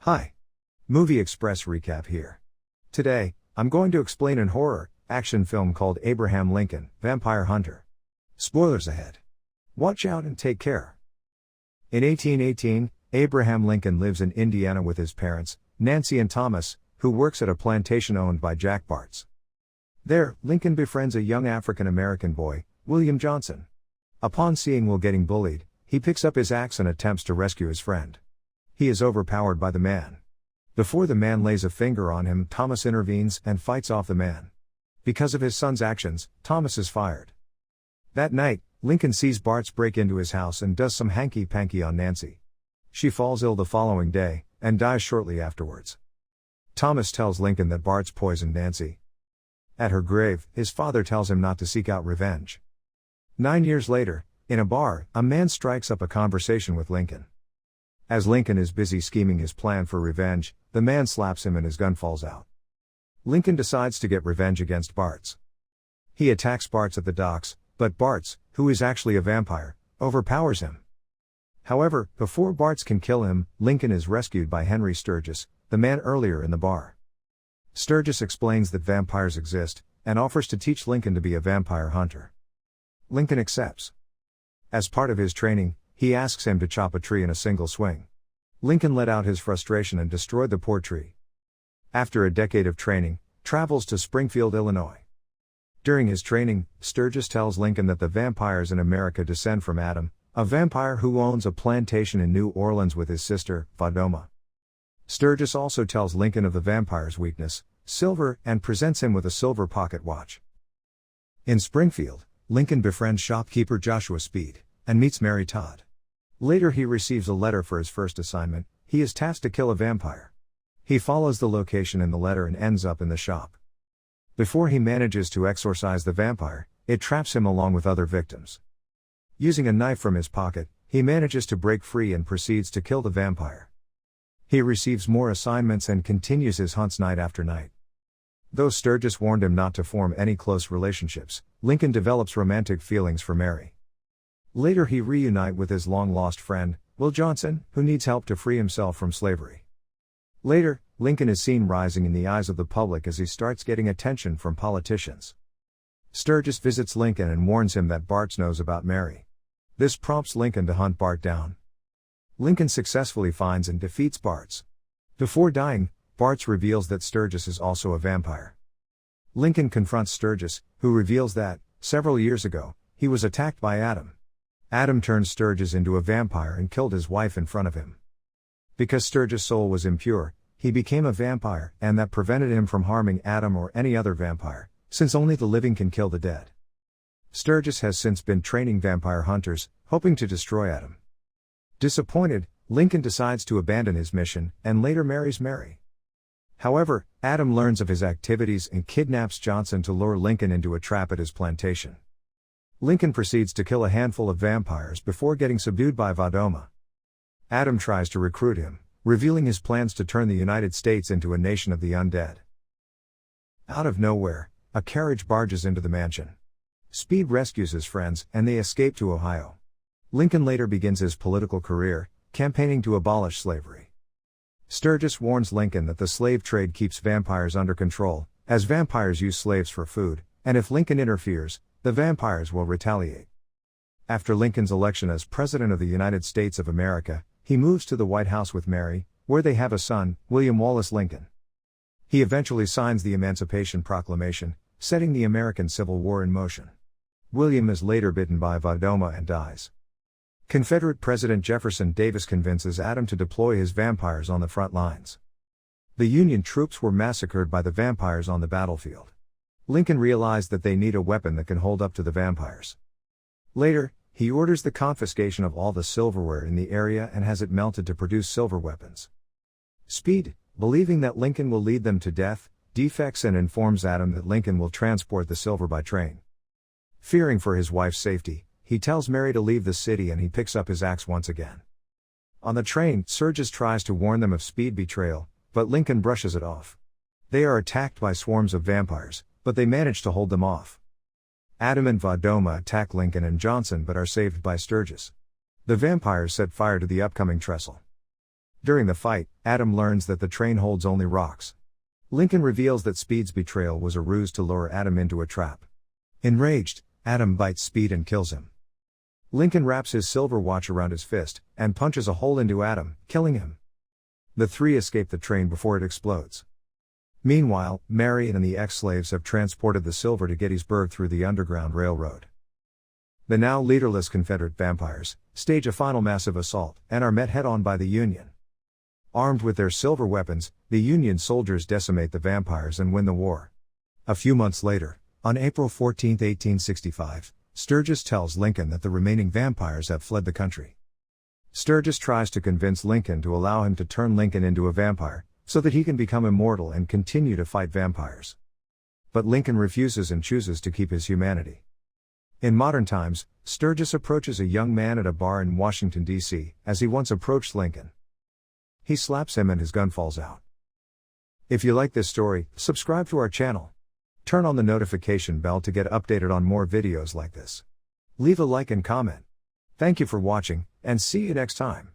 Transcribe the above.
Hi. Movie Express recap here. Today, I'm going to explain an horror, action film called Abraham Lincoln, Vampire Hunter. Spoilers ahead. Watch out and take care. In 1818, Abraham Lincoln lives in Indiana with his parents, Nancy and Thomas, who works at a plantation owned by Jack Bartz. There, Lincoln befriends a young African-American boy, William Johnson. Upon seeing Will getting bullied, he picks up his axe and attempts to rescue his friend. He is overpowered by the man. Before the man lays a finger on him, Thomas intervenes and fights off the man. Because of his son's actions, Thomas is fired. That night, Lincoln sees Bartz break into his house and does some hanky-panky on Nancy. She falls ill the following day, and dies shortly afterwards. Thomas tells Lincoln that Bartz poisoned Nancy. At her grave, his father tells him not to seek out revenge. 9 years later, in a bar, a man strikes up a conversation with Lincoln. As Lincoln is busy scheming his plan for revenge, the man slaps him and his gun falls out. Lincoln decides to get revenge against Bartz. He attacks Bartz at the docks, but Bartz, who is actually a vampire, overpowers him. However, before Bartz can kill him, Lincoln is rescued by Henry Sturgis, the man earlier in the bar. Sturgis explains that vampires exist, and offers to teach Lincoln to be a vampire hunter. Lincoln accepts. As part of his training, he asks him to chop a tree in a single swing. Lincoln let out his frustration and destroyed the poor tree. After a decade of training, travels to Springfield, Illinois. During his training, Sturgis tells Lincoln that the vampires in America descend from Adam, a vampire who owns a plantation in New Orleans with his sister, Vadoma. Sturgis also tells Lincoln of the vampire's weakness, silver, and presents him with a silver pocket watch. In Springfield, Lincoln befriends shopkeeper Joshua Speed, and meets Mary Todd. Later he receives a letter for his first assignment. He is tasked to kill a vampire. He follows the location in the letter and ends up in the shop. Before he manages to exorcise the vampire, it traps him along with other victims. Using a knife from his pocket, he manages to break free and proceeds to kill the vampire. He receives more assignments and continues his hunts night after night. Though Sturgis warned him not to form any close relationships, Lincoln develops romantic feelings for Mary. Later he reunites with his long-lost friend, Will Johnson, who needs help to free himself from slavery. Later, Lincoln is seen rising in the eyes of the public as he starts getting attention from politicians. Sturgis visits Lincoln and warns him that Bartz knows about Mary. This prompts Lincoln to hunt Bartz down. Lincoln successfully finds and defeats Bartz. Before dying, Bartz reveals that Sturgis is also a vampire. Lincoln confronts Sturgis, who reveals that, several years ago, he was attacked by Adam. Adam turned Sturgis into a vampire and killed his wife in front of him. Because Sturgis' soul was impure, he became a vampire, and that prevented him from harming Adam or any other vampire, since only the living can kill the dead. Sturgis has since been training vampire hunters, hoping to destroy Adam. Disappointed, Lincoln decides to abandon his mission, and later marries Mary. However, Adam learns of his activities and kidnaps Johnson to lure Lincoln into a trap at his plantation. Lincoln proceeds to kill a handful of vampires before getting subdued by Vadoma. Adam tries to recruit him, revealing his plans to turn the United States into a nation of the undead. Out of nowhere, a carriage barges into the mansion. Speed rescues his friends, and they escape to Ohio. Lincoln later begins his political career, campaigning to abolish slavery. Sturgis warns Lincoln that the slave trade keeps vampires under control, as vampires use slaves for food, and if Lincoln interferes, the vampires will retaliate. After Lincoln's election as President of the United States of America, he moves to the White House with Mary, where they have a son, William Wallace Lincoln. He eventually signs the Emancipation Proclamation, setting the American Civil War in motion. William is later bitten by Vadoma and dies. Confederate President Jefferson Davis convinces Adam to deploy his vampires on the front lines. The Union troops were massacred by the vampires on the battlefield. Lincoln realized that they need a weapon that can hold up to the vampires. Later, he orders the confiscation of all the silverware in the area and has it melted to produce silver weapons. Speed, believing that Lincoln will lead them to death, defects and informs Adam that Lincoln will transport the silver by train. Fearing for his wife's safety, he tells Mary to leave the city and he picks up his axe once again. On the train, Sturgis tries to warn them of Speed's betrayal, but Lincoln brushes it off. They are attacked by swarms of vampires, but they manage to hold them off. Adam and Vadoma attack Lincoln and Johnson but are saved by Sturgis. The vampires set fire to the upcoming trestle. During the fight, Adam learns that the train holds only rocks. Lincoln reveals that Speed's betrayal was a ruse to lure Adam into a trap. Enraged, Adam bites Speed and kills him. Lincoln wraps his silver watch around his fist, and punches a hole into Adam, killing him. The three escape the train before it explodes. Meanwhile, Marion and the ex-slaves have transported the silver to Gettysburg through the Underground Railroad. The now leaderless Confederate vampires stage a final massive assault, and are met head-on by the Union. Armed with their silver weapons, the Union soldiers decimate the vampires and win the war. A few months later, on April 14, 1865, Sturgis tells Lincoln that the remaining vampires have fled the country. Sturgis tries to convince Lincoln to allow him to turn Lincoln into a vampire, so that he can become immortal and continue to fight vampires. But Lincoln refuses and chooses to keep his humanity. In modern times, Sturgis approaches a young man at a bar in Washington, D.C., as he once approached Lincoln. He slaps him and his gun falls out. If you like this story, subscribe to our channel. Turn on the notification bell to get updated on more videos like this. Leave a like and comment. Thank you for watching, and see you next time.